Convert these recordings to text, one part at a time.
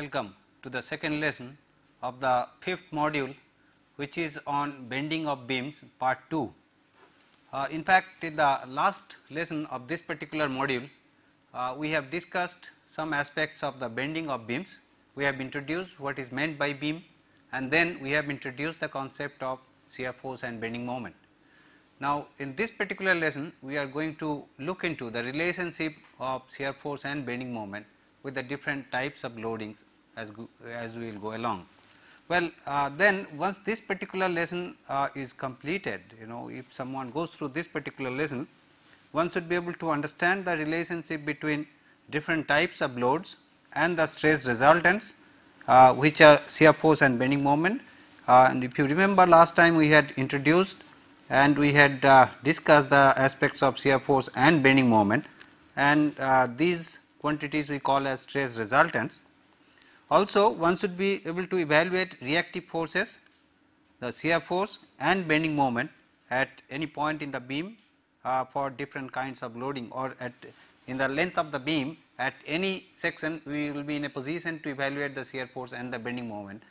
Welcome to the second lesson of the fifth module, which is on bending of beams part 2. In fact, in the last lesson of this particular module, we have discussed some aspects of the bending of beams. We have introduced what is meant by beam, and then we have introduced the concept of shear force and bending moment. Now, in this particular lesson, we are going to look into the relationship of shear force and bending moment with the different types of loadings as we will go along. Well, then once this particular lesson is completed, if someone goes through this particular lesson, one should be able to understand the relationship between different types of loads and the stress resultants, which are shear force and bending moment. And if you remember, last time we had introduced and we had discussed the aspects of shear force and bending moment, and these quantities we call as stress resultants. Also, one should be able to evaluate reactive forces, the shear force and bending moment at any point in the beam for different kinds of loading, or in the length of the beam at any section we will be in a position to evaluate the shear force and the bending moment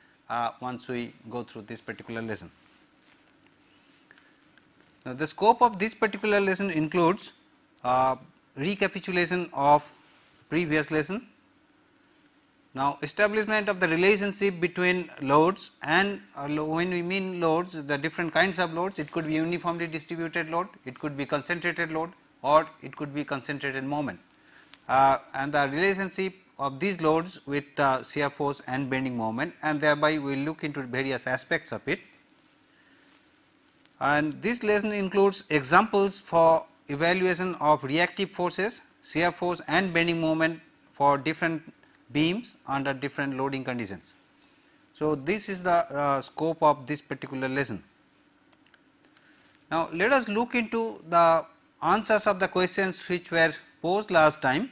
once we go through this particular lesson. Now, the scope of this particular lesson includes recapitulation of previous lesson. Now, establishment of the relationship between loads, and when we mean loads, the different kinds of loads, it could be uniformly distributed load, it could be concentrated load, or it could be concentrated moment, and the relationship of these loads with shear force and bending moment, and thereby we will look into various aspects of it. And this lesson includes examples for evaluation of reactive forces, shear force and bending moment for different beams under different loading conditions. So, this is the scope of this particular lesson. Now, let us look into the answers of the questions which were posed last time.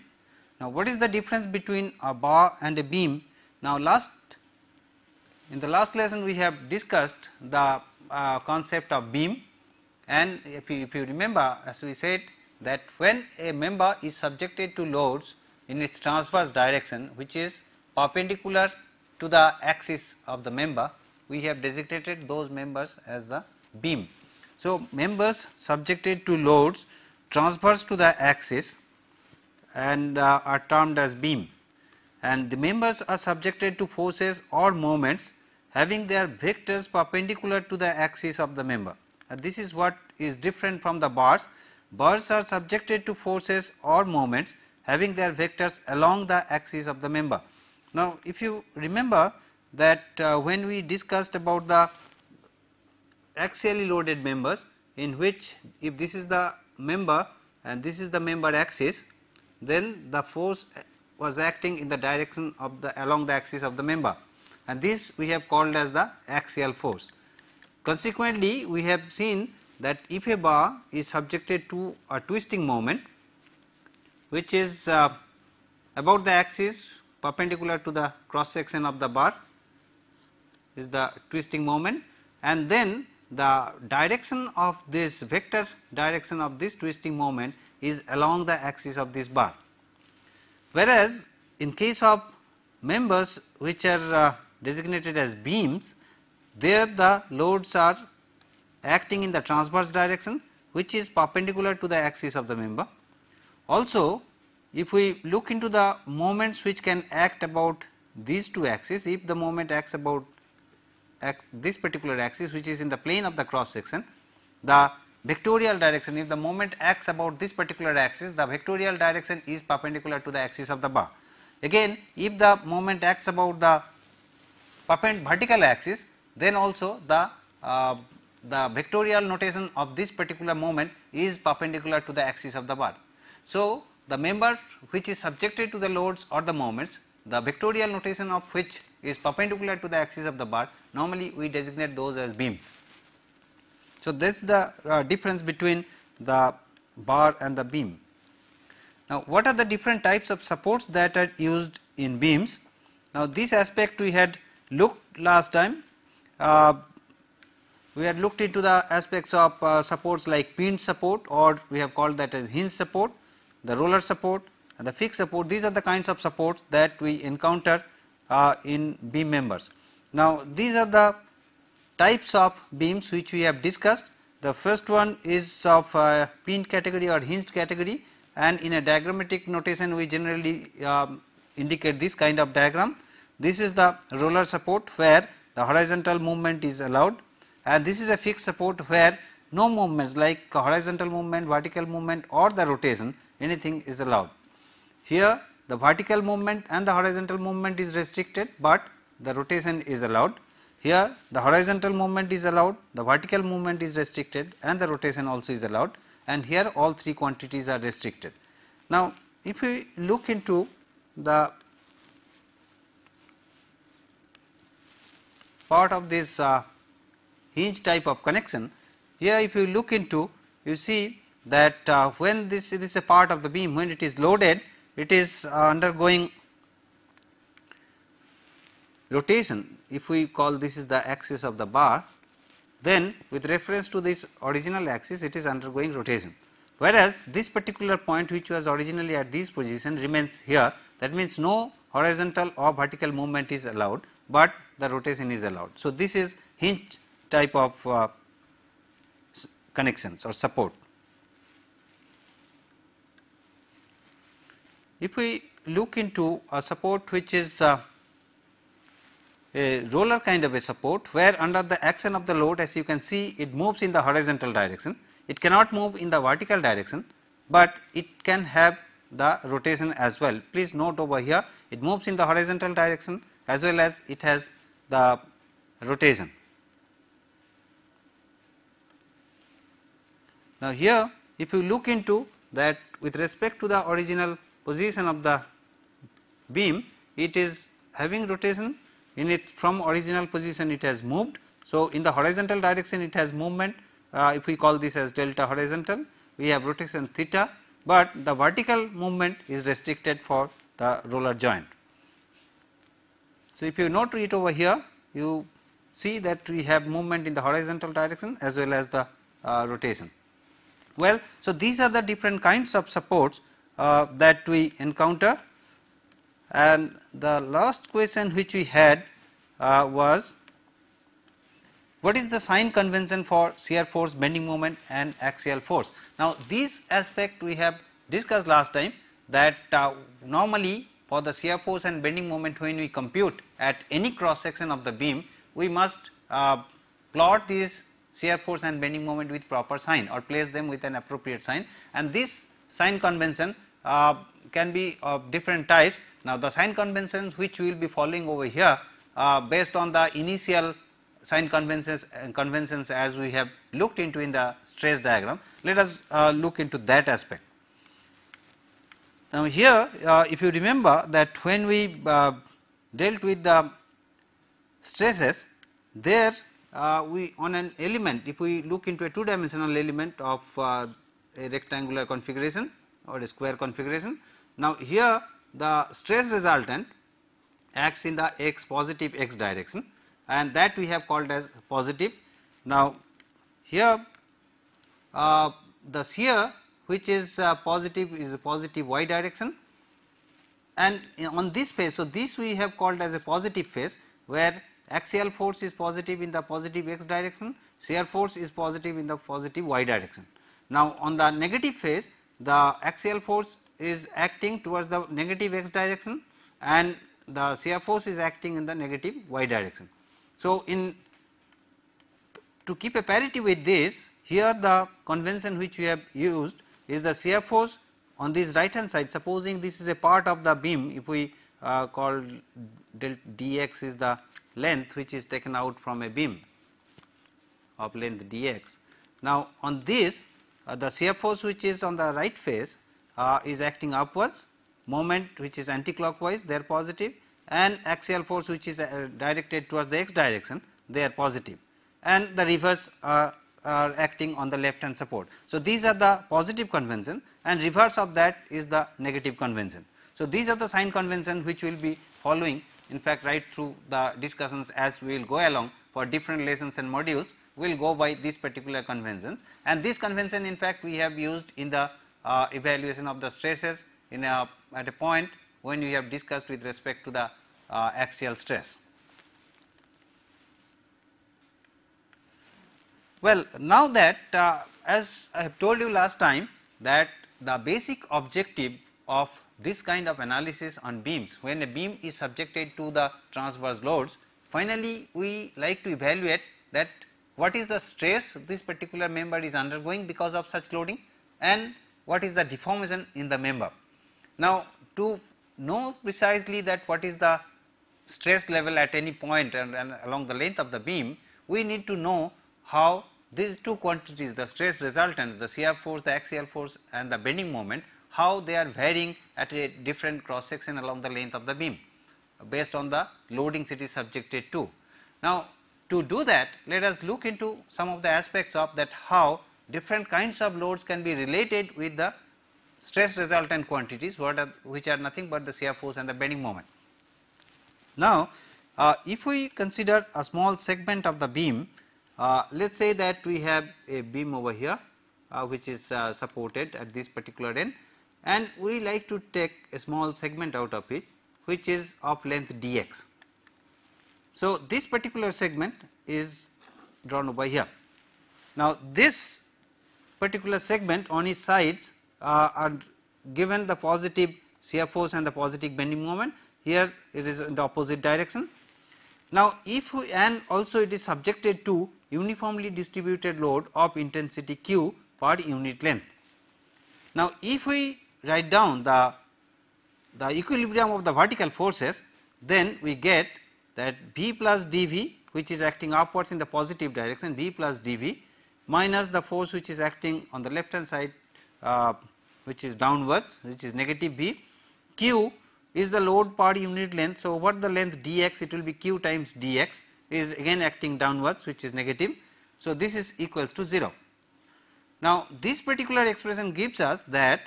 Now, what is the difference between a bar and a beam? Now, in the last lesson we have discussed the concept of beam, and if you remember, as we said, that when a member is subjected to loads in its transverse direction, which is perpendicular to the axis of the member, we have designated those members as the beam. So, members subjected to loads transverse to the axis and are termed as beam, and the members are subjected to forces or moments having their vectors perpendicular to the axis of the member. And this is what is different from the bars. Bars are subjected to forces or moments having their vectors along the axis of the member. Now, if you remember that when we discussed about the axially loaded members, in which if this is the member and this is the member axis, then the force was acting in the direction of along the axis of the member, and this we have called as the axial force. Consequently, we have seen that if a bar is subjected to a twisting moment which is about the axis perpendicular to the cross section of the bar is the twisting moment, and then the direction of this vector direction of this twisting moment is along the axis of this bar. Whereas, in case of members which are designated as beams, there the loads are acting in the transverse direction which is perpendicular to the axis of the member. Also, if we look into the moments which can act about these two axes, if the moment acts about this particular axis which is in the plane of the cross section, the vectorial direction, if the moment acts about this particular axis, the vectorial direction is perpendicular to the axis of the bar. Again, if the moment acts about the vertical axis, then also the vectorial notation of this particular moment is perpendicular to the axis of the bar. So, the member which is subjected to the loads or the moments, the vectorial notation of which is perpendicular to the axis of the bar, normally we designate those as beams. So, this is the difference between the bar and the beam. Now, what are the different types of supports that are used in beams? Now, this aspect we had looked last time. We had looked into the aspects of supports like pinned support, or we have called that as hinge support, the roller support and the fixed support. These are the kinds of supports that we encounter in beam members. Now, these are the types of beams which we have discussed. The first one is of pinned category or hinged category, and in a diagrammatic notation we generally indicate this kind of diagram. This is the roller support where the horizontal movement is allowed, and this is a fixed support where no movements like horizontal movement, vertical movement or the rotation, anything is allowed. Here the vertical movement and the horizontal movement is restricted, but the rotation is allowed. Here the horizontal movement is allowed, the vertical movement is restricted and the rotation also is allowed, and here all three quantities are restricted. Now, if we look into the part of this hinge type of connection, here if you look into, you see that when this is a part of the beam, when it is loaded, it is undergoing rotation. If we call this is the axis of the bar, then with reference to this original axis it is undergoing rotation, whereas this particular point which was originally at this position remains here. That means no horizontal or vertical movement is allowed, but the rotation is allowed. So, this is hinge type of connections or support. If we look into a support which is a roller kind of a support, where under the action of the load, as you can see, it moves in the horizontal direction, it cannot move in the vertical direction, but it can have the rotation as well. Please note over here, it moves in the horizontal direction as well as it has the rotation. Now, here if you look into that, with respect to the original position of the beam, it is having rotation in its from original position, it has moved. So, in the horizontal direction it has movement, if we call this as delta horizontal, we have rotation theta, but the vertical movement is restricted for the roller joint. So, if you note it over here, you see that we have movement in the horizontal direction as well as the rotation. Well, so these are the different kinds of supports that we encounter, and the last question which we had was, what is the sign convention for shear force, bending moment and axial force? Now, this aspect we have discussed last time, that normally for the shear force and bending moment, when we compute at any cross section of the beam, we must plot these shear force and bending moment with proper sign or place them with an appropriate sign, and this sign convention can be of different types. Now, the sign conventions which we will be following over here based on the initial sign conventions as we have looked into in the stress diagram. Let us look into that aspect. Now, here if you remember that when we dealt with the stresses, there we on an element, if we look into a two dimensional element of a rectangular configuration or a square configuration. Now, here the stress resultant acts in the positive x direction, and that we have called as positive. Now, here the shear which is positive is a positive y direction, and on this phase, so this we have called as a positive phase, where axial force is positive in the positive x direction, shear force is positive in the positive y direction. Now, on the negative phase, the axial force is acting towards the negative x direction and the shear force is acting in the negative y direction. So, to keep a parity with this, here the convention which we have used is the shear force on this right hand side. Supposing this is a part of the beam, if we call dx is the length which is taken out from a beam of length dx. Now, on this the shear force which is on the right face is acting upwards, moment which is anti-clockwise, they are positive, and axial force which is directed towards the x direction, they are positive, and the reverse are acting on the left hand support. So, these are the positive convention, and reverse of that is the negative convention. So, these are the sign convention which we will be following, in fact right through the discussions as we will go along for different lessons and modules. We will go by these particular conventions, and this convention in fact we have used in the evaluation of the stresses in at a point when we have discussed with respect to the axial stress. Well, now that as I have told you last time that the basic objective of this kind of analysis on beams, when a beam is subjected to the transverse loads, finally we like to evaluate that what is the stress this particular member is undergoing because of such loading and what is the deformation in the member. Now, to know precisely that what is the stress level at any point and along the length of the beam, we need to know how these two quantities, the stress resultant, the shear force, the axial force and the bending moment, how they are varying at a different cross section along the length of the beam based on the loadings it is subjected to. Now, to do that, let us look into some of the aspects of that, how different kinds of loads can be related with the stress resultant quantities, which are nothing but the shear force and the bending moment. Now, if we consider a small segment of the beam, let us say that we have a beam over here which is supported at this particular end, and we like to take a small segment out of it which is of length dx. So, this particular segment is drawn over here. Now, this particular segment on its sides are given the positive shear force and the positive bending moment. Here it is in the opposite direction. Now, if we, and also it is subjected to uniformly distributed load of intensity Q per unit length. Now, if we write down the equilibrium of the vertical forces, then we get that V plus dV, which is acting upwards in the positive direction, V plus dV minus the force which is acting on the left hand side which is downwards, which is negative V. Q is the load per unit length. So, over the length dx, it will be Q times dx, is again acting downwards, which is negative. So, this is equals to 0. Now, this particular expression gives us that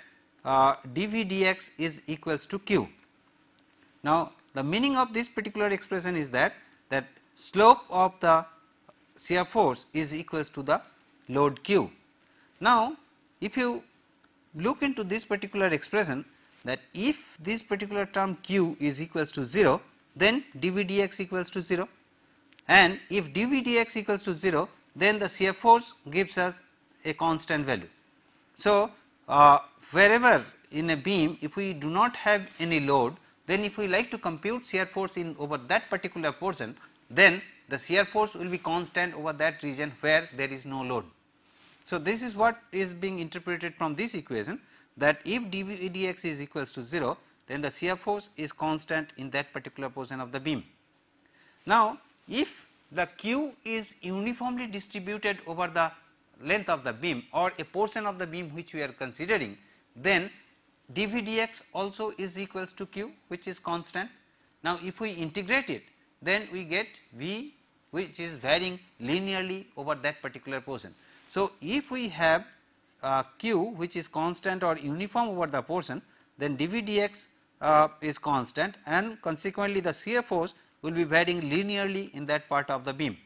dV dx is equals to Q. Now, the meaning of this particular expression is that slope of the shear force is equals to the load Q. Now, if you look into this particular expression, that if this particular term Q is equals to 0, then dV dx equals to 0, and if dV dx equals to 0, then the shear force gives us a constant value. So, wherever in a beam, if we do not have any load, then if we like to compute shear force in over that particular portion, then the shear force will be constant over that region where there is no load. So, this is what is being interpreted from this equation, that if dV dx is equals to 0, then the shear force is constant in that particular portion of the beam. Now, if the Q is uniformly distributed over the length of the beam or a portion of the beam which we are considering, then dV dx also is equals to Q, which is constant. Now, if we integrate it, then we get V, which is varying linearly over that particular portion. So, if we have Q which is constant or uniform over the portion, then dV dx is constant, and consequently the shear force will be varying linearly in that part of the beam.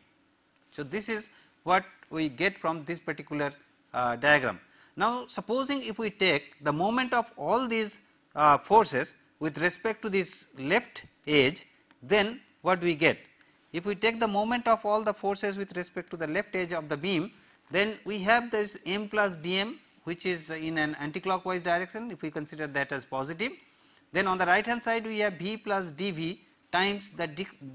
So, this is what we get from this particular diagram. Now, supposing if we take the moment of all these forces with respect to this left edge, then what we get? If we take the moment of all the forces with respect to the left edge of the beam, then we have this m plus dm, which is in an anticlockwise direction, if we consider that as positive. Then on the right hand side we have v plus dv times the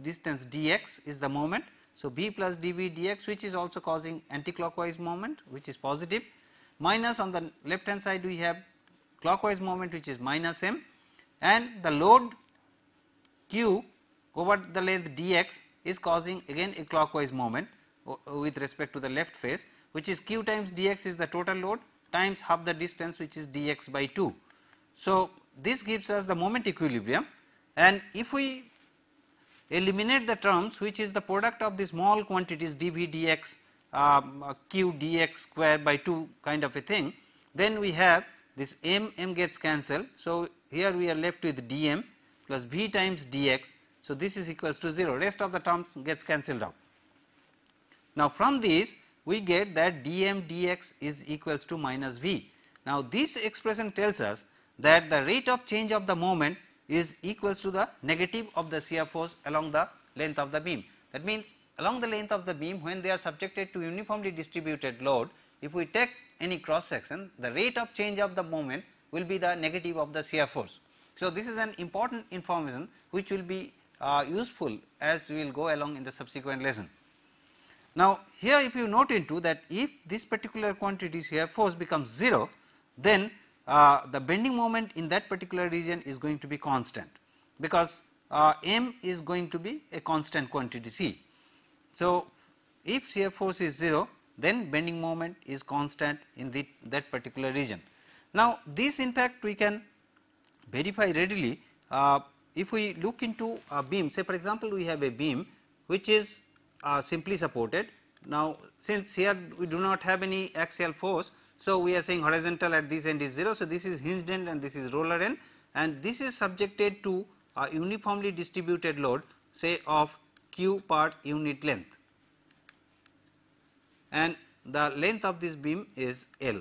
distance dx is the moment. So, v plus dv dx, which is also causing anticlockwise moment, which is positive, minus on the left hand side we have clockwise moment, which is minus m, and the load q over the length dx is causing again a clockwise moment with respect to the left face, which is q times dx is the total load times half the distance, which is dx by 2. So, this gives us the moment equilibrium, and if we eliminate the terms which is the product of the small quantities dV dx q dx square by 2 kind of a thing, then we have this m gets cancelled. So, here we are left with dm plus v times dx. So, this is equals to 0, rest of the terms gets cancelled out. Now, from this we get that dm dx is equals to minus v. Now, this expression tells us that the rate of change of the moment is equals to the negative of the shear force along the length of the beam. That means, along the length of the beam, when they are subjected to uniformly distributed load, if we take any cross section, the rate of change of the moment will be the negative of the shear force. So, this is an important information which will be useful as we will go along in the subsequent lesson. Now, here if you note into that, if this particular quantity shear force becomes 0, then the bending moment in that particular region is going to be constant, because m is going to be a constant quantity C. So, if shear force is 0, then bending moment is constant in that particular region. Now, this in fact we can verify readily if we look into a beam. Say for example, we have a beam which is simply supported. Now, since here we do not have any axial force, so we are saying horizontal at this end is 0. So, this is hinged end and this is roller end, and this is subjected to a uniformly distributed load, say of Q per unit length, and the length of this beam is L.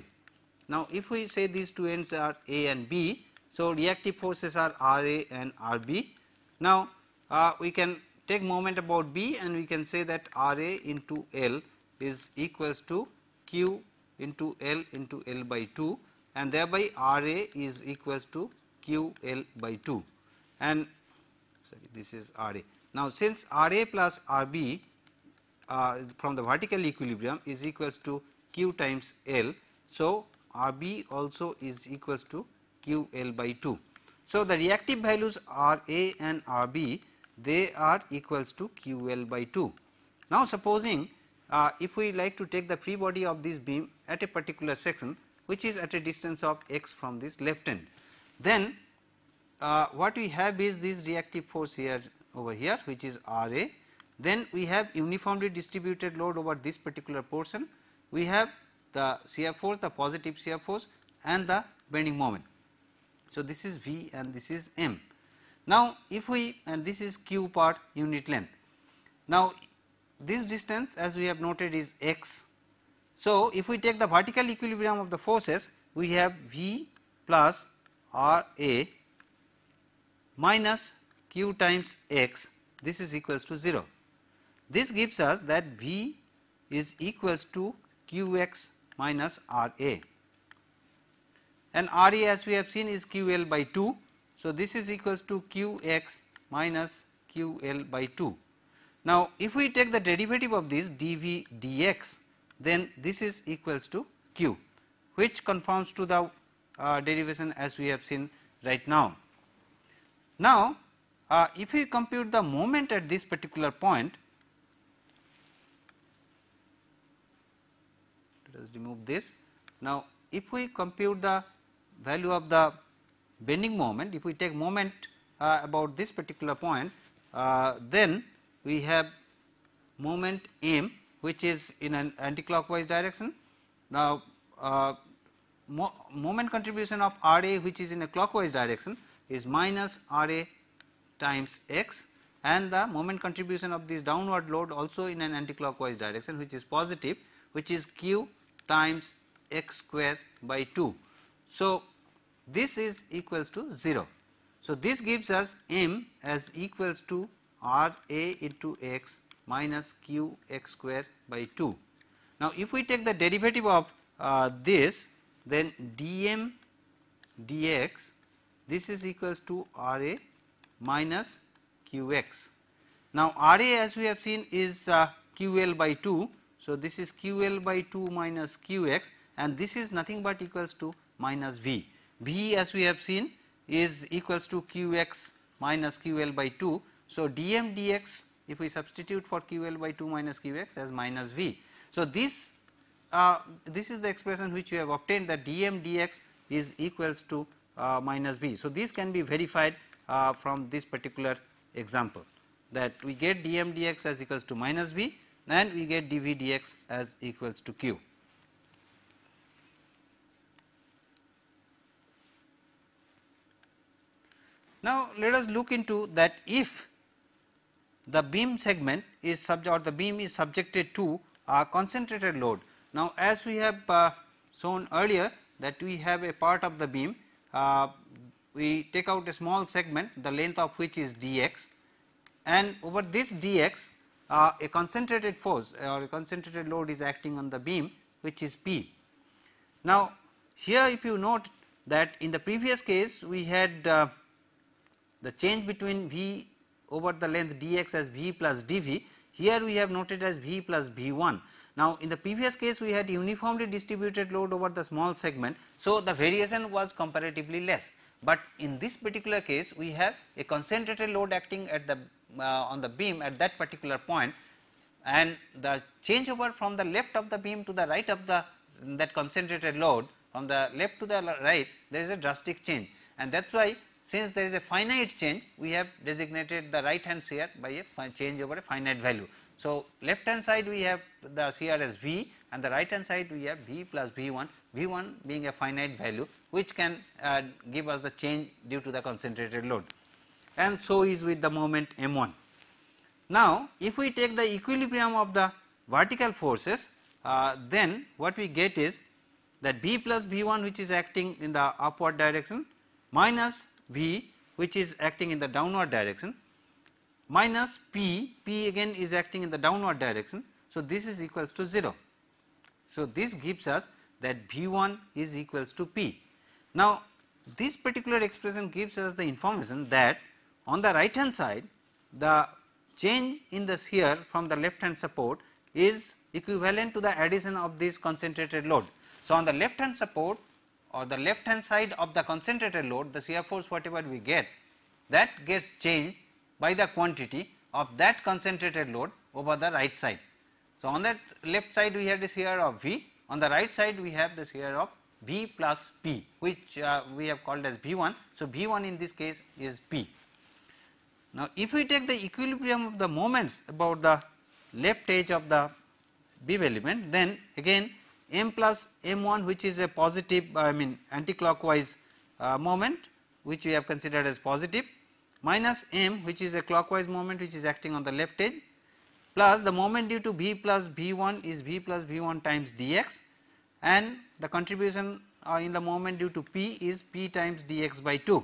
Now, if we say these two ends are A and B, so reactive forces are RA and RB. Now, we can take moment about B and we can say that RA into L is equals to Q into L by 2, and thereby RA is equals to Q L by 2, and sorry, this is RA. Now, since RA plus RB from the vertical equilibrium is equals to Q times L, so RB also is equals to Q L by 2. So, the reactive values RA and RB, they are equals to Q L by 2. Now, supposing if we like to take the free body of this beam at a particular section which is at a distance of x from this left end, then what we have is this reactive force here over here, which is RA. Then we have uniformly distributed load over this particular portion. We have the shear force, the positive shear force, and the bending moment. So, this is V and this is M. Now, if we, and this is Q per unit length. Now, this distance as we have noted is x. So, if we take the vertical equilibrium of the forces, we have V plus R A minus Q times x, this is equals to 0. This gives us that V is equals to Q x minus R A, and R A as we have seen is Q L by 2. So, this is equals to Q x minus Q L by 2. Now, if we take the derivative of this dV dx, then this is equals to Q, which conforms to the derivation as we have seen right now. Now, if we compute the moment at this particular point, let us remove this. Now, if we compute the value of the bending moment, if we take moment about this particular point, then we have moment m, which is in an anticlockwise direction. Now, moment contribution of R A, which is in a clockwise direction, is minus R A times x, and the moment contribution of this downward load also in an anticlockwise direction, which is positive, which is Q times x square by 2. So, this is equals to 0. So, this gives us m as equals to R A into x minus Q x square by 2. Now, if we take the derivative of this, then dm dx, this is equals to R A minus Q x. Now, R A as we have seen is Q L by 2. So, this is Q L by 2 minus Q x, and this is nothing but equals to minus V. V as we have seen is equals to Q x minus Q L by 2. So, dm dx, if we substitute for Q L by 2 minus Q x as minus V. So, this is the expression which we have obtained, that dm dx is equals to minus V. So, this can be verified from this particular example, that we get dm dx as equals to minus V and we get dV dx as equals to Q. Now, let us look into that if the beam segment is subjected to a concentrated load. Now, as we have shown earlier that we have a part of the beam we take out a small segment, the length of which is dx, and over this dx a concentrated force or a concentrated load is acting on the beam, which is P. Now, here if you note that in the previous case we had the change between V over the length dx as V plus dV, here we have noted as V plus V1. Now, in the previous case we had uniformly distributed load over the small segment, so the variation was comparatively less, but in this particular case we have a concentrated load acting at the on the beam at that particular point, and the changeover from the left of the beam to the right of the that concentrated load, from the left to the right there is a drastic change, and that is why since there is a finite change we have designated the right hand shear by a change over a finite value. So, left hand side we have the shear as V and the right hand side we have V plus V1, V1 being a finite value which can give us the change due to the concentrated load, and so is with the moment M1. Now, if we take the equilibrium of the vertical forces, then what we get is that B plus V1 which is acting in the upward direction minus V which is acting in the downward direction minus P again is acting in the downward direction. So, this is equals to 0. So, this gives us that V1 is equals to P. Now, this particular expression gives us the information that on the right hand side the change in the shear from the left hand support is equivalent to the addition of this concentrated load. So, on the left hand support or the left hand side of the concentrated load, the shear force whatever we get, that gets changed by the quantity of that concentrated load over the right side. So, on that left side we have the shear of V, on the right side we have the shear of V plus P, which we have called as V1. So, V1 in this case is P. Now, if we take the equilibrium of the moments about the left edge of the beam element, then again M plus M1 which is a positive anti-clockwise moment which we have considered as positive, minus M which is a clockwise moment which is acting on the left edge, plus the moment due to V plus V1 is V plus V1 times dx, and the contribution in the moment due to P is P times dx by 2,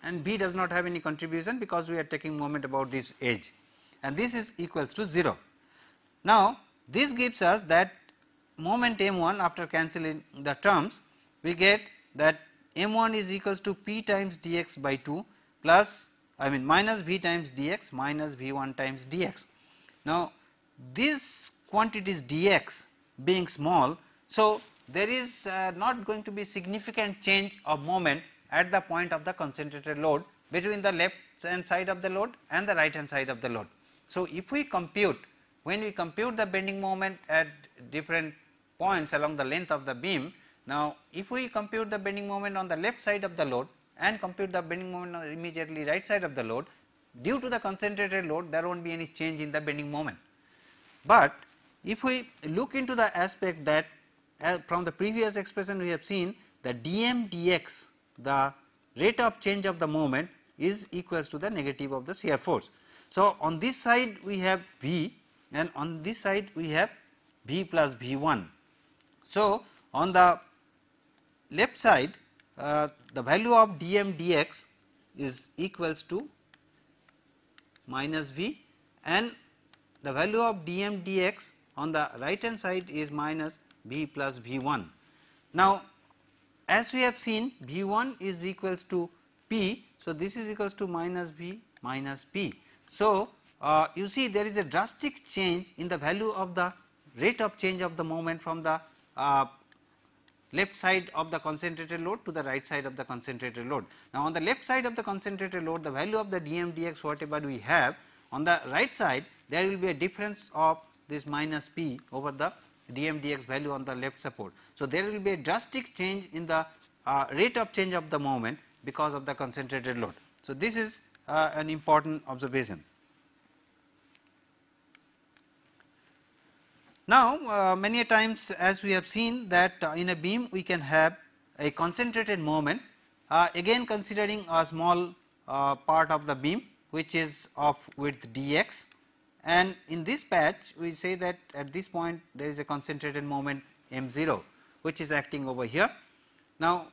and B does not have any contribution because we are taking moment about this edge, and this is equals to 0. Now, this gives us that moment M1 after cancelling the terms, we get that M1 is equals to P times dx by 2 plus minus V times dx minus V1 times dx. Now, these quantities dx being small, so there is not going to be significant change of moment at the point of the concentrated load between the left hand side of the load and the right hand side of the load. So, if we compute, when we compute the bending moment at different points along the length of the beam, now if we compute the bending moment on the left side of the load and compute the bending moment on the immediately right side of the load, due to the concentrated load there will not be any change in the bending moment. But if we look into the aspect that from the previous expression we have seen that dm dx, the rate of change of the moment is equals to the negative of the shear force. So, on this side we have V and on this side we have V plus V1. So, on the left side the value of dm dx is equals to minus V, and the value of dm dx on the right hand side is minus V plus V1. Now, as we have seen V1 is equals to P, so this is equals to minus V minus P. So, you see there is a drastic change in the value of the rate of change of the moment from the left side of the concentrated load to the right side of the concentrated load. Now, on the left side of the concentrated load, the value of the dm dx whatever we have, on the right side there will be a difference of this minus P over the dm dx value on the left support. So, there will be a drastic change in the rate of change of the moment because of the concentrated load. So, this is an important observation. Now, many a times as we have seen that in a beam we can have a concentrated moment, again considering a small part of the beam which is of width dx, and in this patch we say that at this point there is a concentrated moment m0 which is acting over here. Now,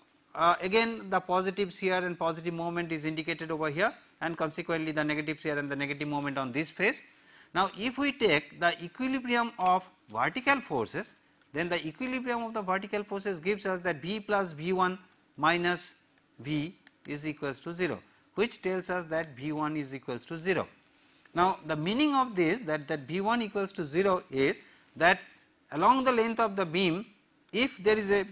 again the positive shear and positive moment is indicated over here, and consequently the negative shear and the negative moment on this face. Now, if we take the equilibrium of vertical forces, then the equilibrium of the vertical forces gives us that V plus V1 minus V is equals to 0, which tells us that V1 is equals to 0. Now, the meaning of this that V1 equals to 0 is that along the length of the beam, if there is a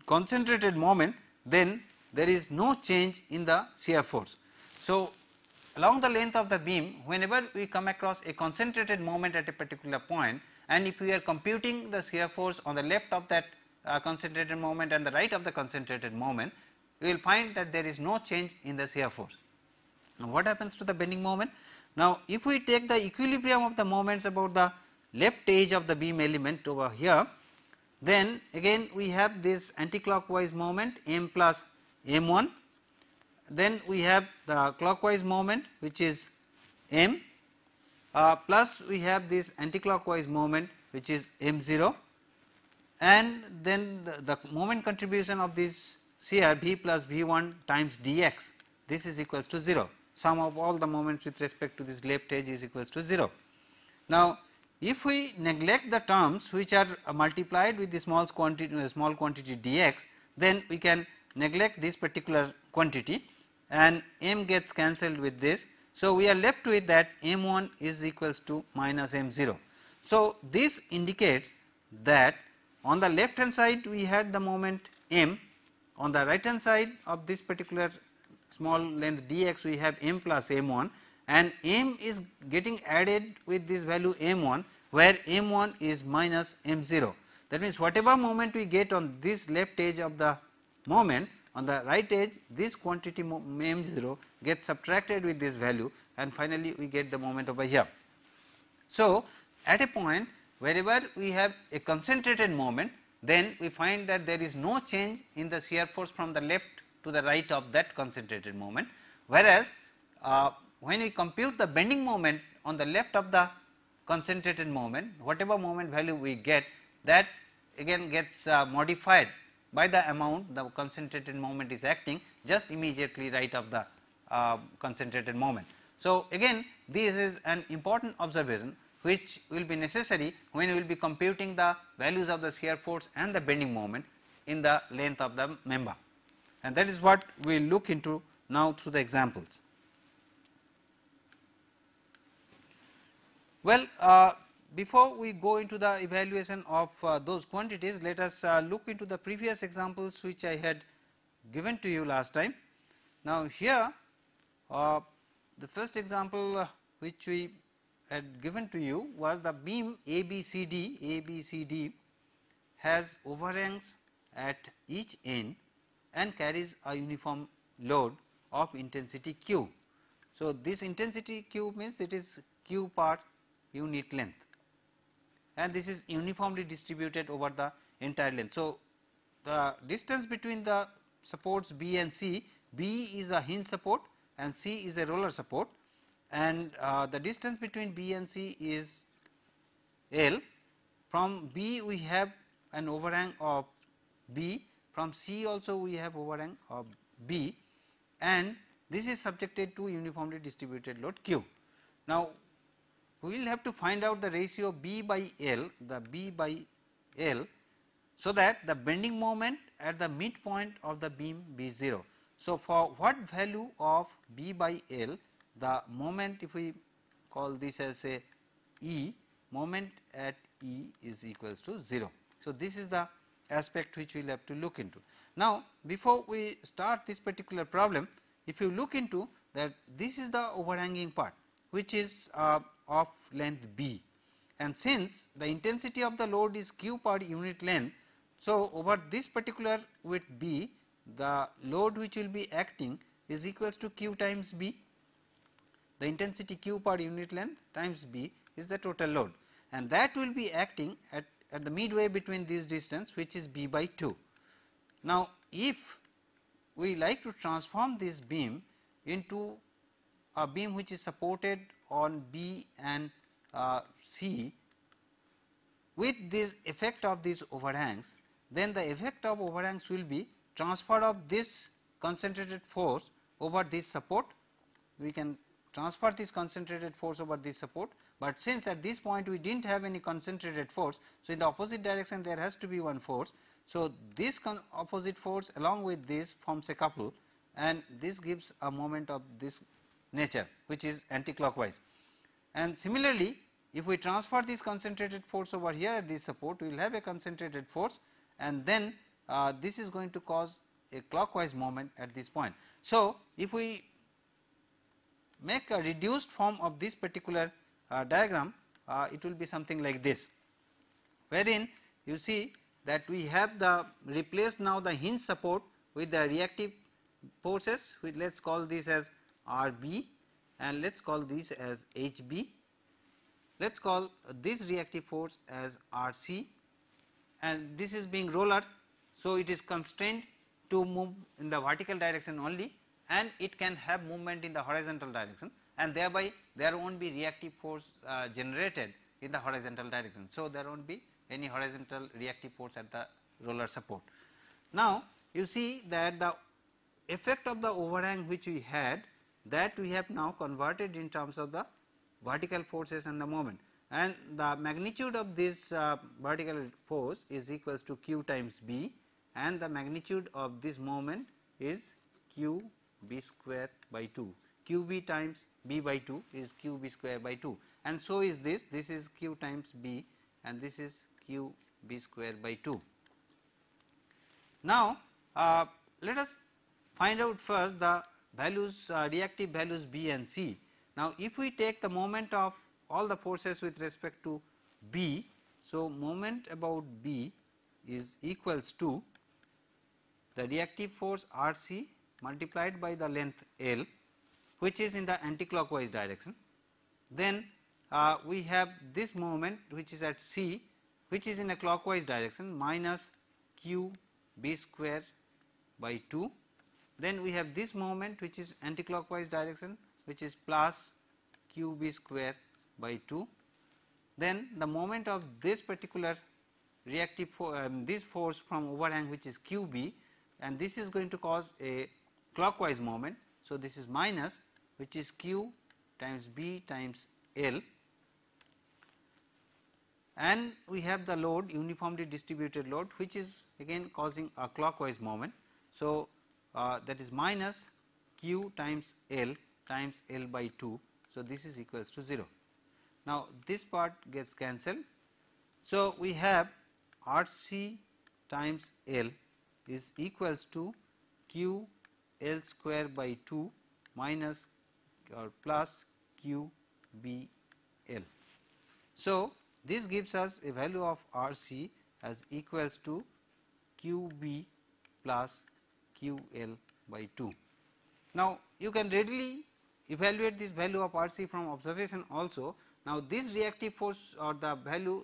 concentrated moment, then there is no change in the shear force. So, along the length of the beam, whenever we come across a concentrated moment at a particular point, and if we are computing the shear force on the left of that concentrated moment and the right of the concentrated moment, we will find that there is no change in the shear force. Now, what happens to the bending moment? Now, if we take the equilibrium of the moments about the left edge of the beam element over here, then again we have this anticlockwise moment m plus m1, then we have the clockwise moment which is m, plus we have this anticlockwise moment which is m0, and then the moment contribution of this shear V plus V1 times dx, this is equals to 0. Sum of all the moments with respect to this left edge is equals to 0. Now, if we neglect the terms which are multiplied with the small quantity dx, then we can neglect this particular quantity and m gets cancelled with this. So, we are left with that m1 is equals to minus m0. So, this indicates that on the left hand side we had the moment m, on the right hand side of this particular small length dx we have m plus m1, and m is getting added with this value m1, where m1 is minus m0. That means, whatever moment we get on this left edge of the moment, on the right edge this quantity m0 gets subtracted with this value, and finally we get the moment over here. So, at a point wherever we have a concentrated moment, then we find that there is no change in the shear force from the left to the right of that concentrated moment, whereas when we compute the bending moment on the left of the concentrated moment, whatever moment value we get, that again gets modified by the amount the concentrated moment is acting just immediately right of the concentrated moment. So, again this is an important observation which will be necessary when we will be computing the values of the shear force and the bending moment in the length of the member, and that is what we will look into now through the examples. Well, before we go into the evaluation of those quantities, let us look into the previous examples which I had given to you last time. Now, here the first example which we had given to you was the beam ABCD has overhangs at each end and carries a uniform load of intensity Q. So, this intensity Q means it is Q per unit length, and this is uniformly distributed over the entire length. So, the distance between the supports B and C, B is a hinge support and C is a roller support, and the distance between B and C is L. From B we have an overhang of B, from C also we have overhang of B, and this is subjected to uniformly distributed load Q. Now, we will have to find out the ratio B by L, the B by L, so that the bending moment at the midpoint of the beam be 0. So, for what value of B by L, the moment, if we call this as a E, moment at E is equals to 0. So, this is the aspect which we will have to look into. Now, before we start this particular problem, if you look into that, this is the overhanging part which is of length B, and since the intensity of the load is Q per unit length, so over this particular width B, the load which will be acting is equals to Q times B. The intensity Q per unit length times B is the total load, and that will be acting at the midway between this distance, which is B by 2. Now, if we like to transform this beam into a beam which is supported on B and C with this effect of these overhangs, then the effect of overhangs will be transfer of this concentrated force over this support, we can transfer this concentrated force over this support, but since at this point we did not have any concentrated force, so in the opposite direction there has to be one force. So, this opposite force along with this forms a couple, and this gives a moment of this nature which is anti-clockwise. And similarly, if we transfer this concentrated force over here at this support, we will have a concentrated force, and then this is going to cause a clockwise moment at this point. So, if we make a reduced form of this particular diagram, it will be something like this, wherein you see that we have the replaced now the hinge support with the reactive forces, which let us call this as RB and let us call this as HB. Let us call this reactive force as RC, and this is being roller. So, it is constrained to move in the vertical direction only, and it can have movement in the horizontal direction, and thereby there will not be reactive force generated in the horizontal direction. So, there will not be any horizontal reactive force at the roller support. Now, you see that the effect of the overhang which we had, that we have now converted in terms of the vertical forces and the moment, and the magnitude of this vertical force is equals to Q times B, and the magnitude of this moment is Q B square by 2. Q B times B by 2 is Q B square by 2, and so is this is Q times B, and this is Q B square by 2. Now, let us find out first the values, reactive values B and C. Now, if we take the moment of all the forces with respect to B, so moment about B is equals to the reactive force RC multiplied by the length L, which is in the anticlockwise direction. Then we have this moment which is at C, which is in a clockwise direction, minus Q B square by 2. Then we have this moment which is anticlockwise direction, which is plus Q B square by 2. Then the moment of this particular reactive this force from overhang, which is Q B, and this is going to cause a clockwise moment. So, this is minus, which is Q times B times L, and we have the load, uniformly distributed load, which is again causing a clockwise moment. So, that is minus Q times L by 2. So, this is equals to 0. Now, this part gets cancelled. So, we have RC times L is equals to Q L square by 2 minus or plus Q B L. So, this gives us a value of RC as equals to Q B plus Q L by 2. Now, you can readily evaluate this value of RC from observation also. Now, this reactive force or the value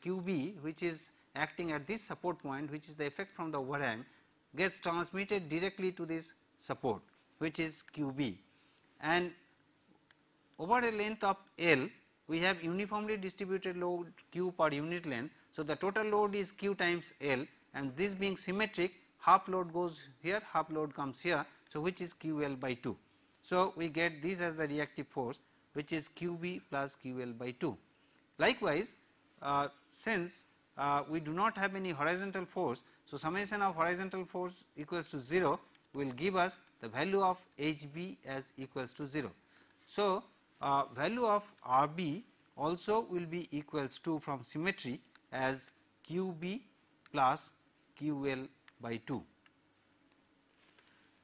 Q B, which is acting at this support point, which is the effect from the overhang, gets transmitted directly to this support, which is Q B, and over a length of L we have uniformly distributed load Q per unit length. So, the total load is Q times L, and this being symmetric, half load goes here, half load comes here. So, which is Q L by 2. So, we get this as the reactive force, which is Q B plus Q L by 2. Likewise, since we do not have any horizontal force, so summation of horizontal force equals to 0 will give us the value of HB as equals to 0. So, value of RB also will be equals to, from symmetry, as QB plus QL by 2.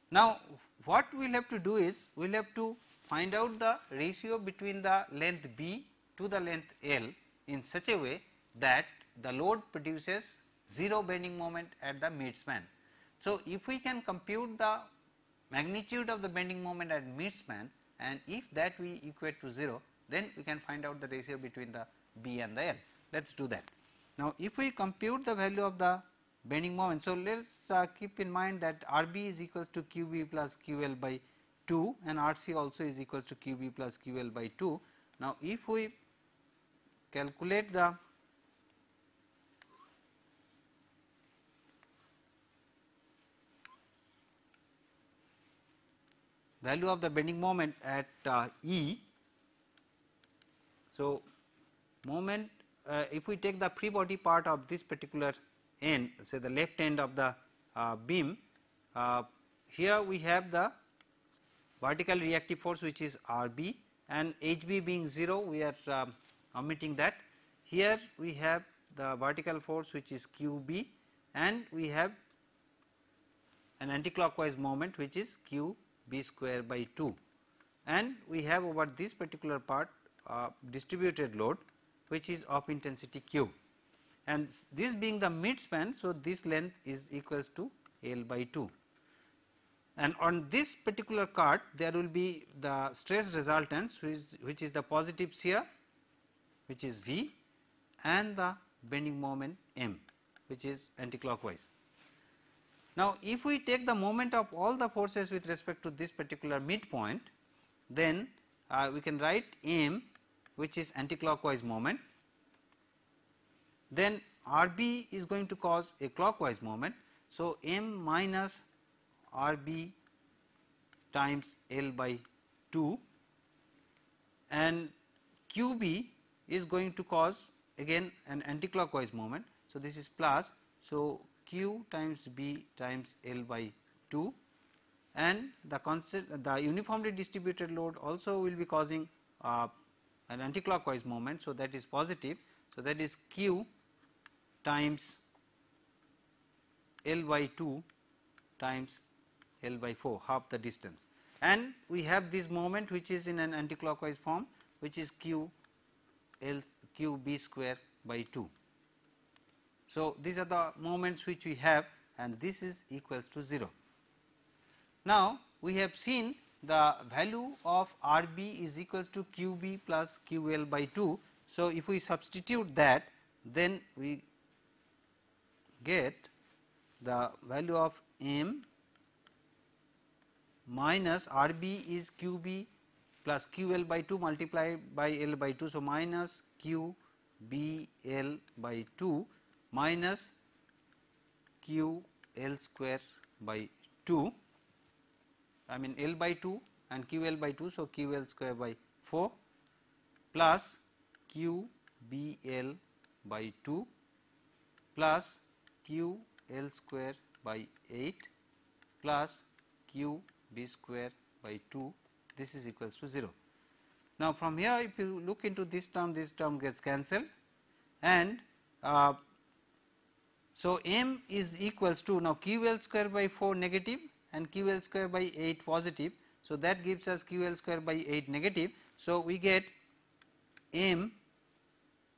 Now, what we will have to do is, we will have to find out the ratio between the length B to the length L in such a way that the load produces 0 bending moment at the midspan. So, if we can compute the magnitude of the bending moment at midspan, and if that we equate to 0, then we can find out the ratio between the B and the L. Let us do that. Now, if we compute the value of the bending moment, so let us keep in mind that RB is equals to QB plus QL by 2, and RC also is equals to QB plus QL by 2. Now, if we calculate the value of the bending moment at E. So, moment if we take the free body part of this particular end, say the left end of the beam, here we have the vertical reactive force which is RB, and HB being 0 we are omitting that. Here we have the vertical force which is QB, and we have an anticlockwise moment which is QB square by 2, and we have over this particular part distributed load which is of intensity Q, and this being the mid span. So, this length is equals to L by 2, and on this particular cart there will be the stress resultant which is the positive shear which is V, and the bending moment M which is anticlockwise. Now, if we take the moment of all the forces with respect to this particular midpoint, then we can write M which is anticlockwise moment, then RB is going to cause a clockwise moment. So, M minus RB times L by 2, and QB is going to cause again an anticlockwise moment. So, this is plus. So, Q times B times L by 2, and the uniformly distributed load also will be causing an anticlockwise moment. So, that is positive. So, that is Q times L by 2 times L by 4, half the distance, and we have this moment which is in an anticlockwise form which is Q B square by 2. So, these are the moments which we have, and this is equals to 0. Now, we have seen the value of RB is equals to QB plus QL by 2. So, if we substitute that, then we get the value of M minus RB is QB plus QL by 2 multiplied by L by 2. So, minus QBL by 2 minus QL square by 2, I mean L by 2 and QL by 2. So, QL square by 4 plus QBL by 2 plus QL square by 8 plus QB square by 2, this is equals to 0. Now, from here if you look into this term gets cancelled, and so M is equals to, now QL square by 4 negative and QL square by 8 positive. So, that gives us QL square by 8 negative. So, we get M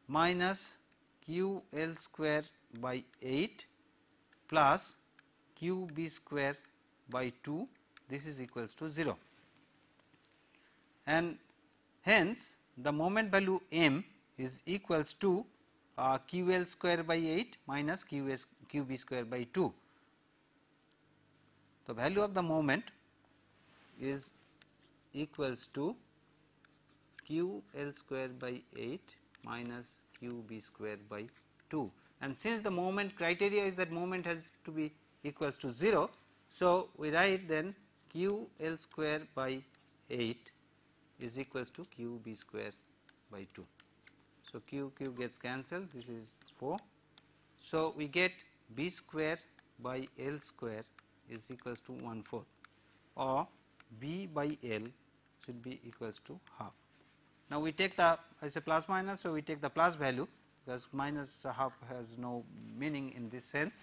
minus QL square by 8 plus QB square by 2, this is equals to 0, and hence the moment value M is equals to QL square by 8 minus QB square by 2. The value of the moment is equals to QL square by 8 minus QB square by 2, and since the moment criteria is that moment has to be equals to 0. So, we write then QL square by 8 is equals to QB square by 2. So, Q gets cancelled, this is 4. So, we get B square by L square is equals to 1/4, or B by L should be equals to half. Now, we take the, I say plus minus, so we take the plus value because minus half has no meaning in this sense.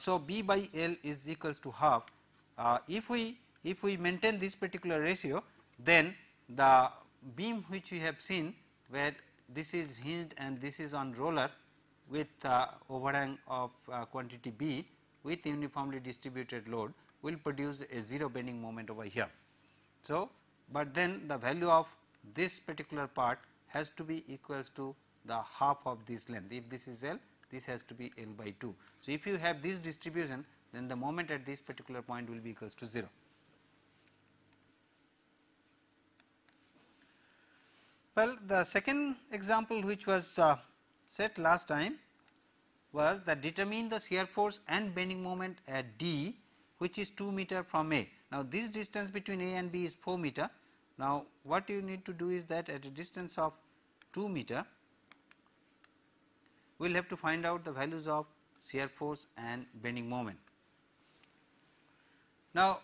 So, B by L is equals to half. If we maintain this particular ratio, then the beam which we have seen where this is hinged and this is on roller with overhang of quantity B with uniformly distributed load will produce a 0 bending moment over here. So, but then the value of this particular part has to be equals to the half of this length. If this is L, this has to be L by 2. So, if you have this distribution, then the moment at this particular point will be equals to 0. Well, the second example which was set last time was that determine the shear force and bending moment at D, which is 2 meter from A. Now, this distance between A and B is 4 meter. Now, what you need to do is that at a distance of 2 meter, we will have to find out the values of shear force and bending moment. Now,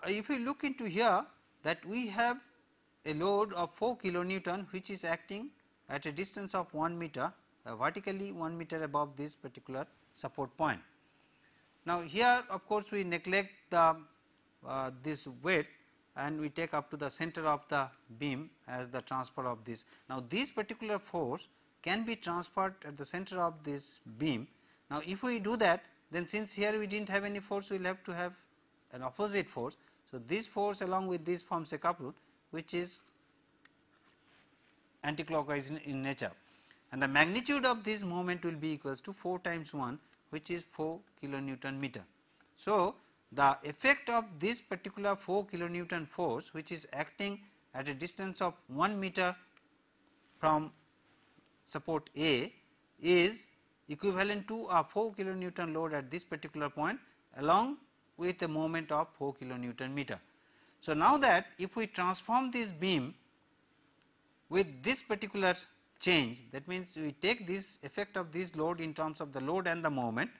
if we look into here, that we have a load of 4 kilonewton which is acting at a distance of 1 meter, vertically 1 meter above this particular support point. Now, here of course, we neglect the this weight and we take up to the center of the beam as the transfer of this. Now, this particular force can be transferred at the center of this beam. Now, if we do that, then since here we did not have any force, we will have to have an opposite force. So, this force along with this forms a couple which is anticlockwise in nature, and the magnitude of this moment will be equals to 4 times 1, which is 4 kilonewton meter. So, the effect of this particular 4 kilonewton force which is acting at a distance of 1 meter from support A is equivalent to a 4 kilonewton load at this particular point along with a moment of 4 kilonewton meter. So, now that if we transform this beam with this particular change, that means we take this effect of this load in terms of the load and the moment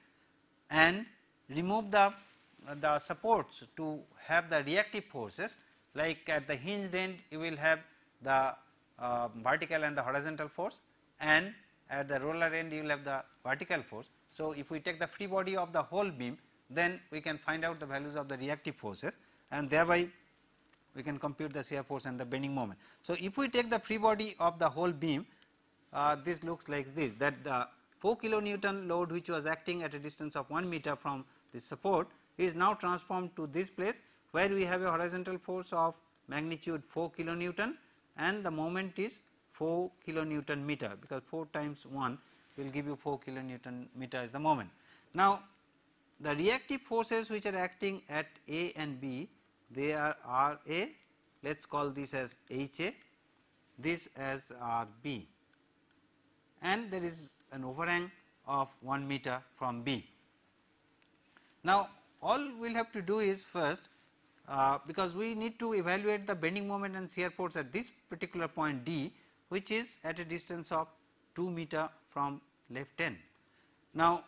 and remove the supports to have the reactive forces, like at the hinged end you will have the vertical and the horizontal force, and at the roller end you will have the vertical force. So, if we take the free body of the whole beam, then we can find out the values of the reactive forces and thereby we can compute the shear force and the bending moment. So, if we take the free body of the whole beam, this looks like this, that the 4 kilonewton load which was acting at a distance of 1 meter from this support is now transformed to this place where we have a horizontal force of magnitude 4 kilonewton and the moment is 4 kilonewton meter, because 4 times 1 will give you 4 kilonewton meter as the moment. Now, the reactive forces which are acting at A and B, they are RA, let us call this as HA, this as RB, and there is an overhang of 1 meter from B. Now, all we will have to do is first, because we need to evaluate the bending moment and shear force at this particular point D, which is at a distance of 2 meter from left end. Now,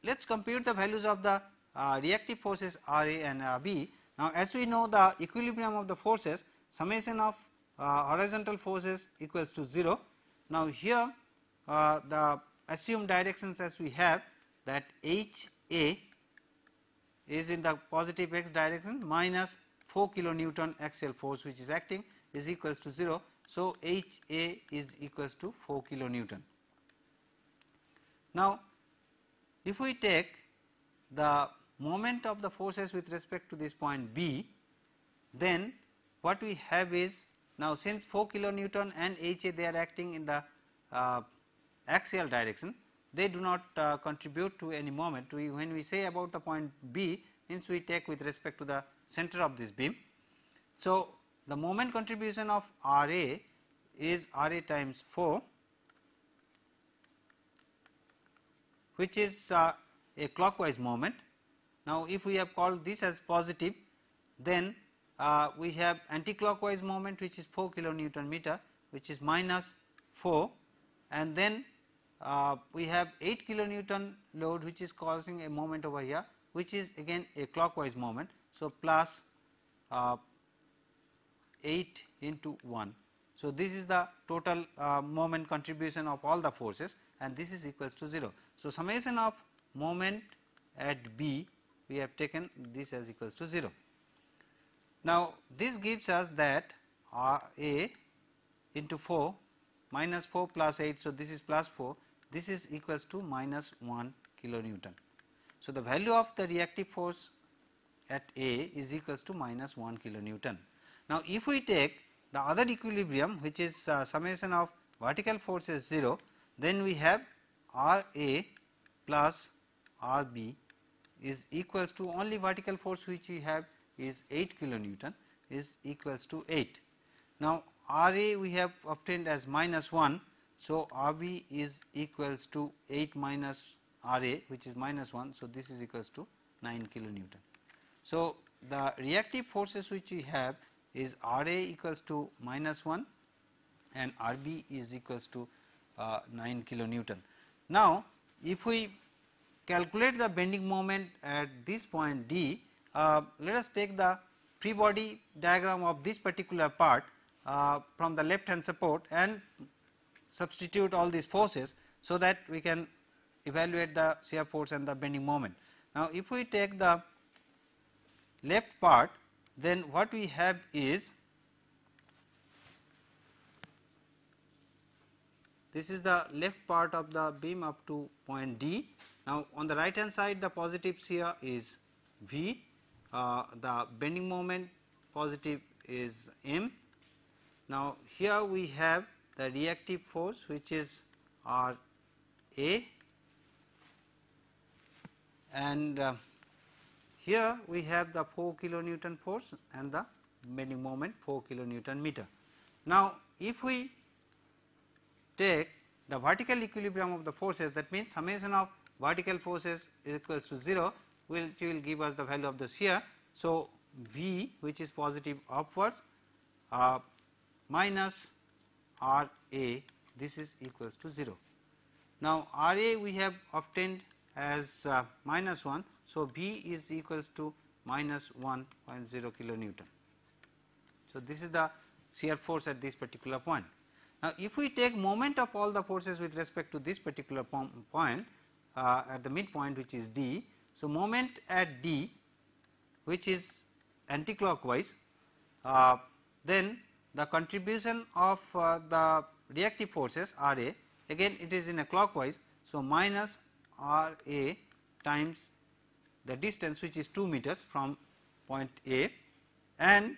let us compute the values of the reactive forces RA and RB. Now, as we know the equilibrium of the forces, summation of horizontal forces equals to 0. Now, here the assumed directions as we have, that HA is in the positive x direction minus 4 kilonewton axial force which is acting is equals to 0. So, HA is equals to 4 kilonewton. Now, if we take the moment of the forces with respect to this point B, then what we have is, now since 4 kilonewton and HA they are acting in the axial direction, they do not contribute to any moment. When we say about the point B, means we take with respect to the center of this beam. So, the moment contribution of RA is RA times 4, which is a clockwise moment. Now, if we have called this as positive, then we have anti-clockwise moment which is 4 kilonewton meter, which is minus 4, and then we have 8 kilonewton load which is causing a moment over here, which is again a clockwise moment. So, plus 8 into 1. So, this is the total moment contribution of all the forces, and this is equals to 0. So, summation of moment at B, we have taken this as equals to 0. Now, this gives us that RA into 4 minus 4 plus 8. So, this is plus 4, this is equals to minus 1 kilonewton. So, the value of the reactive force at A is equals to minus 1 kilonewton. Now, if we take the other equilibrium, which is summation of vertical force is 0, then we have RA plus RB is equals to only vertical force which we have is 8 kilonewton is equals to 8. Now, RA we have obtained as minus 1. So, RB is equals to 8 minus RA, which is minus 1. So, this is equals to 9 kilonewton. So, the reactive forces which we have is R A equals to -1 and R B is equals to 9 kilonewton. Now, if we calculate the bending moment at this point D, let us take the free body diagram of this particular part from the left hand support and substitute all these forces, so that we can evaluate the shear force and the bending moment. Now, if we take the left part, then what we have is, this is the left part of the beam up to point D. Now, on the right hand side the positive shear is V, the bending moment positive is M. Now, here we have the reactive force which is R A, and here we have the 4 kilonewton force and the bending moment 4 kilonewton meter. Now, if we take the vertical equilibrium of the forces, that means summation of vertical forces is equals to 0, which will give us the value of the shear. So, V, which is positive upwards, minus R A, this is equals to 0. Now, R A we have obtained as -1, so V is equals to minus 1.0 kilonewton. So, this is the shear force at this particular point. Now, if we take moment of all the forces with respect to this particular point at the midpoint, which is D. So, moment at D, which is anticlockwise, then the contribution of the reactive forces R A, again it is in a clockwise. So, minus R A times the distance, which is 2 meters from point A, and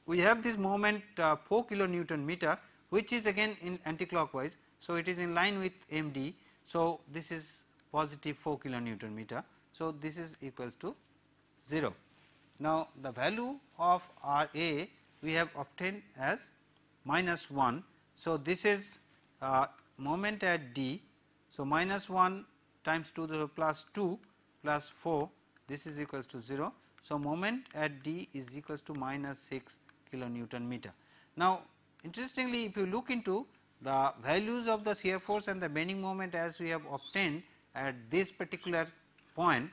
we have this moment 4 kilonewton meter, which is again in anticlockwise. So, it is in line with M D. So, this is positive 4 kilonewton meter. So, this is equals to 0. Now, the value of R A we have obtained as -1. So, this is moment at D. So, -1 times 2 to the plus 2 plus 4, this is equals to 0. So, moment at D is equals to -6 kilonewton meter. Now, interestingly, if you look into the values of the shear force and the bending moment as we have obtained at this particular point,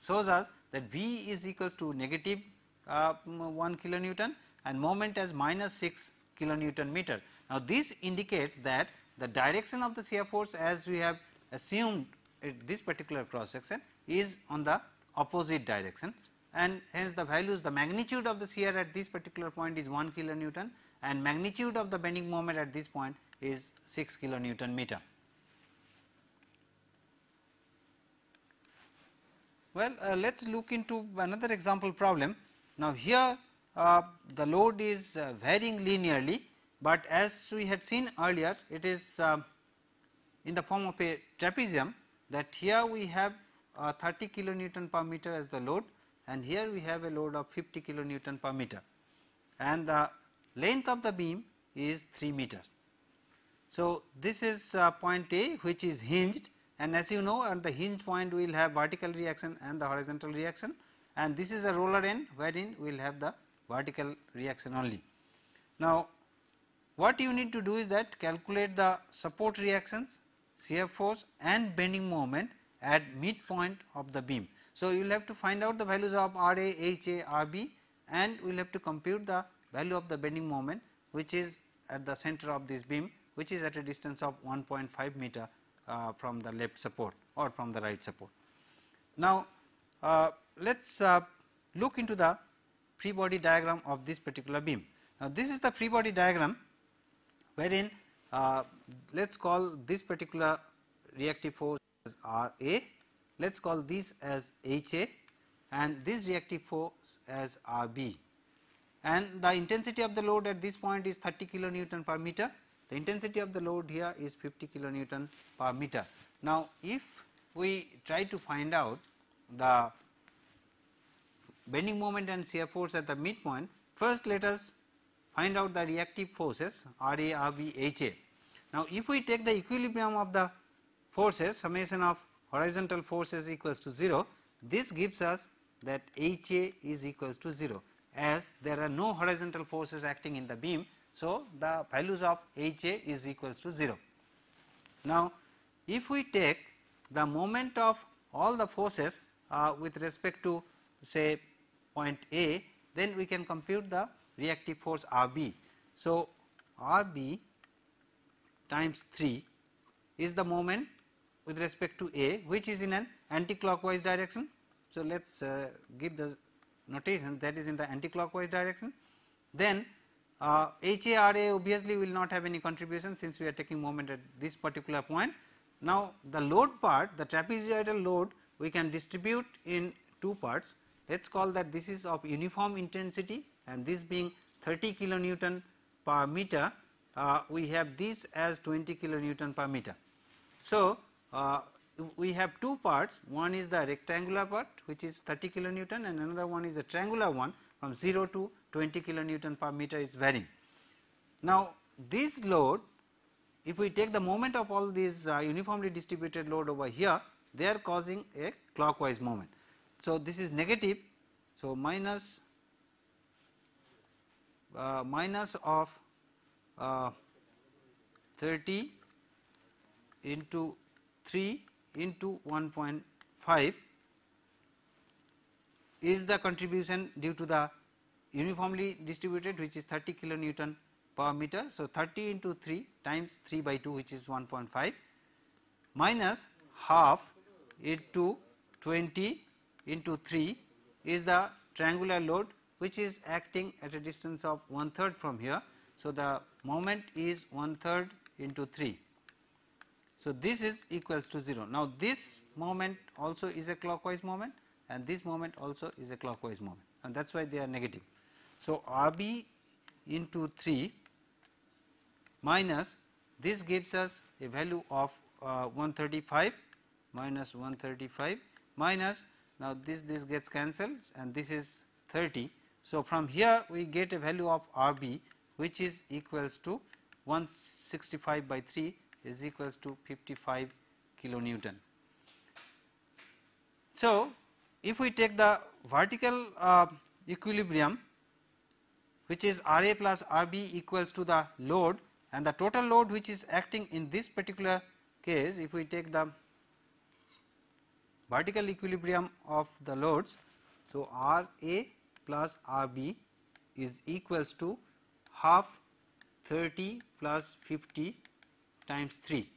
shows us that V is equals to negative 1 kilonewton and moment as -6 kilonewton meter. Now, this indicates that the direction of the shear force, as we have assumed at this particular cross section, is on the opposite direction, and hence the values, the magnitude of the shear at this particular point is 1 kilonewton and magnitude of the bending moment at this point is 6 kilonewton meter. Well, let us look into another example problem. Now, here the load is varying linearly, but as we had seen earlier, it is in the form of a trapezium, that here we have 30 kilonewton per meter as the load, and here we have a load of 50 kilonewton per meter, and the length of the beam is 3 meters. So, this is point A, which is hinged, and as you know, at the hinged point we will have vertical reaction and the horizontal reaction, and this is a roller end wherein we will have the vertical reaction only. Now, what you need to do is that calculate the support reactions, shear force and bending moment at midpoint of the beam. So, you will have to find out the values of R A, H A, R B, and we will have to compute the value of the bending moment, which is at the center of this beam, which is at a distance of 1.5 meter from the left support or from the right support. Now, let us look into the free body diagram of this particular beam. Now, this is the free body diagram, wherein let us call this particular reactive force as R A, let us call this as H A, and this reactive force as R B, and the intensity of the load at this point is 30 kilonewton per meter. The intensity of the load here is 50 kilonewton per meter. Now, if we try to find out the bending moment and shear force at the midpoint, first let us find out the reactive forces R A, R B, H A. Now, if we take the equilibrium of the forces, summation of horizontal forces equals to 0, this gives us that HA is equals to 0, as there are no horizontal forces acting in the beam. So, the values of HA is equals to 0. Now, if we take the moment of all the forces with respect to say point A, then we can compute the reactive force RB. So, RB times 3 is the moment with respect to A, which is in an anti-clockwise direction. So, let us give the notation that is in the anti-clockwise direction. Then HARA obviously will not have any contribution, since we are taking moment at this particular point. Now, the load part, the trapezoidal load, we can distribute in two parts. Let us call that this is of uniform intensity, and this being 30 kilonewton per meter, we have this as 20 kilonewton per meter. So, we have two parts, one is the rectangular part which is 30 kilonewton, and another one is the triangular one from 0 to 20 kilonewton per meter is varying. Now, this load, if we take the moment of all these uniformly distributed load over here, they are causing a clockwise moment. So, this is negative. So, minus of 30 into 3 into 1.5 is the contribution due to the uniformly distributed, which is 30 kilonewton per meter. So, 30 into 3 times 3 by 2, which is 1.5, minus half into 20 into 3 is the triangular load, which is acting at a distance of 1/3 from here. So, the moment is 1/3 into 3. So, this is equals to 0. Now, this moment also is a clockwise moment, and this moment also is a clockwise moment, and that is why they are negative. So, RB into 3 minus this gives us a value of 135 minus 135 minus, now this gets cancelled and this is 30. So, from here we get a value of RB, which is equals to 165 by 3 is equals to 55 kilonewton. So, if we take the vertical equilibrium, which is RA plus RB equals to the load, and the total load which is acting in this particular case, if we take the vertical equilibrium of the loads, so RA plus RB is equals to half 30 plus 50 times 3.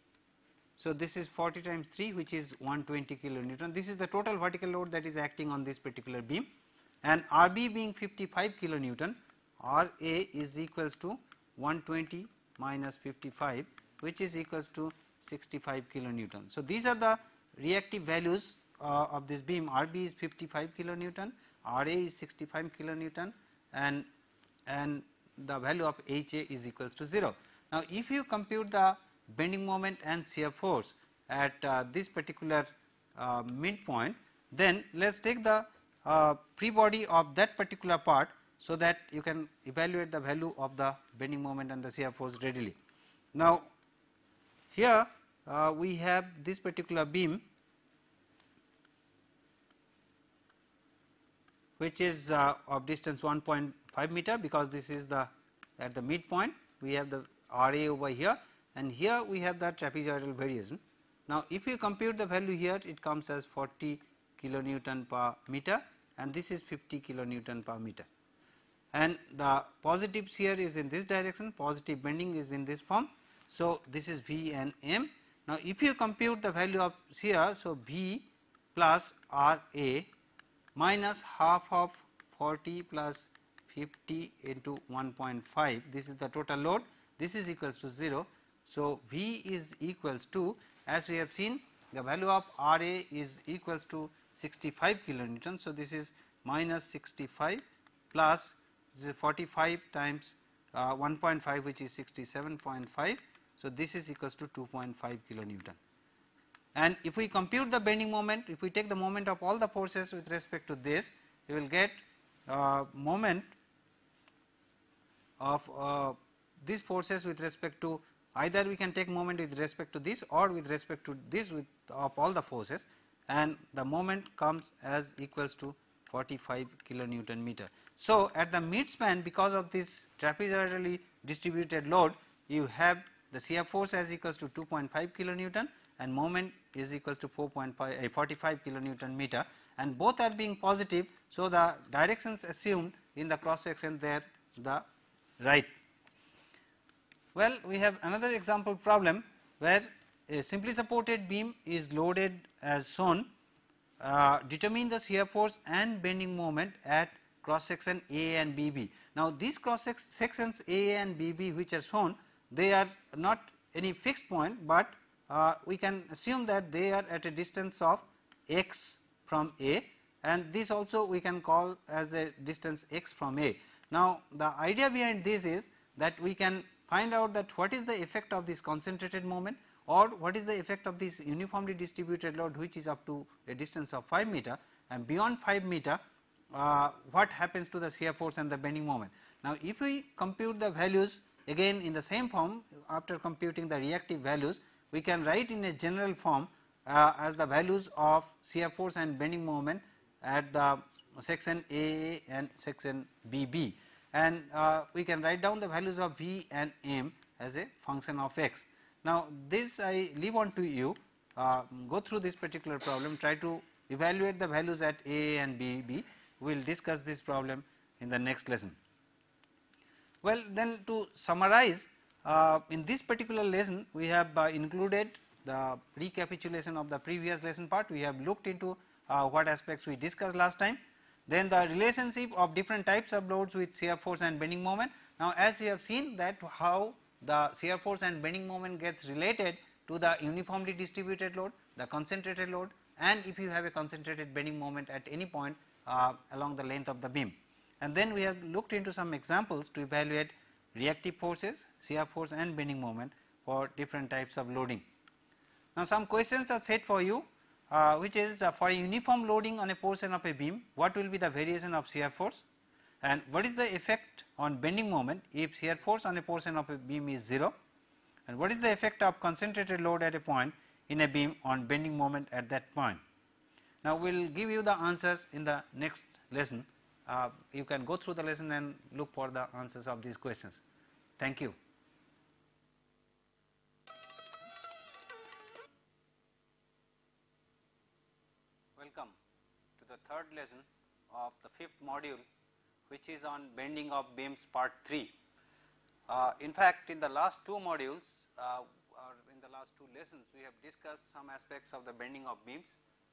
So, this is 40 times 3, which is 120 kilonewton. This is the total vertical load that is acting on this particular beam, and RB being 55 kilonewton, RA is equals to 120 minus 55, which is equals to 65 kilonewton. So, these are the reactive values of this beam. RB is 55 kilonewton, RA is 65 kilonewton, and the value of HA is equals to 0. Now, if you compute the bending moment and shear force at this particular midpoint, then let us take the free body of that particular part, so that you can evaluate the value of the bending moment and the shear force readily. Now, here we have this particular beam, which is of distance 1.5 meter, because this is the at the midpoint we have the RA over here, and here we have the trapezoidal variation. Now, if you compute the value here, it comes as 40 kilonewton per meter, and this is 50 kilonewton per meter, and the positive shear is in this direction, positive bending is in this form. So, this is V and M. Now, if you compute the value of shear, so V plus RA minus half of 40 plus 50 into 1.5, this is the total load, this is equals to 0. So, V is equals to, as we have seen, the value of RA is equals to 65 kilonewton. So, this is minus 65 plus this is 45 times 1.5, which is 67.5. So, this is equals to 2.5 kilonewton. And if we compute the bending moment, if we take the moment of all the forces with respect to this, you will get moment of these forces with respect to, either we can take moment with respect to this or with respect to this with of all the forces, and the moment comes as equals to 45 kilonewton meter. So, at the mid span, because of this trapezoidally distributed load, you have the shear force as equals to 2.5 kilonewton and moment is equals to 45 kilonewton meter, and both are being positive. So, the directions assumed in the cross section there the right. Well, we have another example problem where a simply supported beam is loaded as shown. Determine the shear force and bending moment at cross section A and BB. Now, these cross sections A and BB which are shown, they are not any fixed point, but we can assume that they are at a distance of x from A, and this also we can call as a distance x from A. Now, the idea behind this is that we can find out that what is the effect of this concentrated moment or what is the effect of this uniformly distributed load which is up to a distance of 5 meter, and beyond 5 meter what happens to the shear force and the bending moment. Now, if we compute the values again in the same form, after computing the reactive values, we can write in a general form as the values of shear force and bending moment at the section A and section BB, and we can write down the values of V and M as a function of x. Now, this I leave on to you, go through this particular problem, try to evaluate the values at A and BB. We will discuss this problem in the next lesson. Well, then to summarize, in this particular lesson we have included the recapitulation of the previous lesson part. We have looked into what aspects we discussed last time, then the relationship of different types of loads with shear force and bending moment. Now, as we have seen that how the shear force and bending moment gets related to the uniformly distributed load, the concentrated load, and if you have a concentrated bending moment at any point along the length of the beam. And then we have looked into some examples to evaluate reactive forces, shear force and bending moment for different types of loading. Now, some questions are set for you, which is for a uniform loading on a portion of a beam, what will be the variation of shear force, and what is the effect on bending moment if shear force on a portion of a beam is 0, and what is the effect of concentrated load at a point in a beam on bending moment at that point. Now, we will give you the answers in the next lesson. You can go through the lesson and look for the answers of these questions. Thank you. Welcome to the third lesson of the fifth module, which is on bending of beams part 3. In fact, in the last two modules or in the last two lessons, we have discussed some aspects of the bending of beams.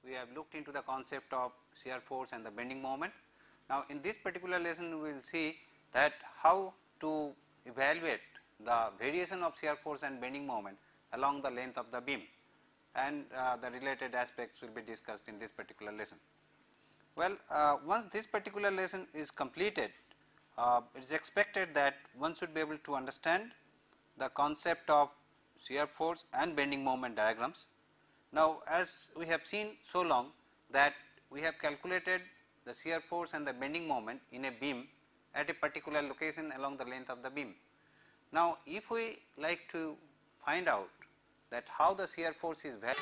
We have looked into the concept of shear force and the bending moment. Now, in this particular lesson, we will see that how to evaluate the variation of shear force and bending moment along the length of the beam, and the related aspects will be discussed in this particular lesson. Well, once this particular lesson is completed, it is expected that one should be able to understand the concept of shear force and bending moment diagrams. Now, as we have seen so long that we have calculated the shear force and the bending moment in a beam at a particular location along the length of the beam. Now, if we like to find out that how the shear force is valued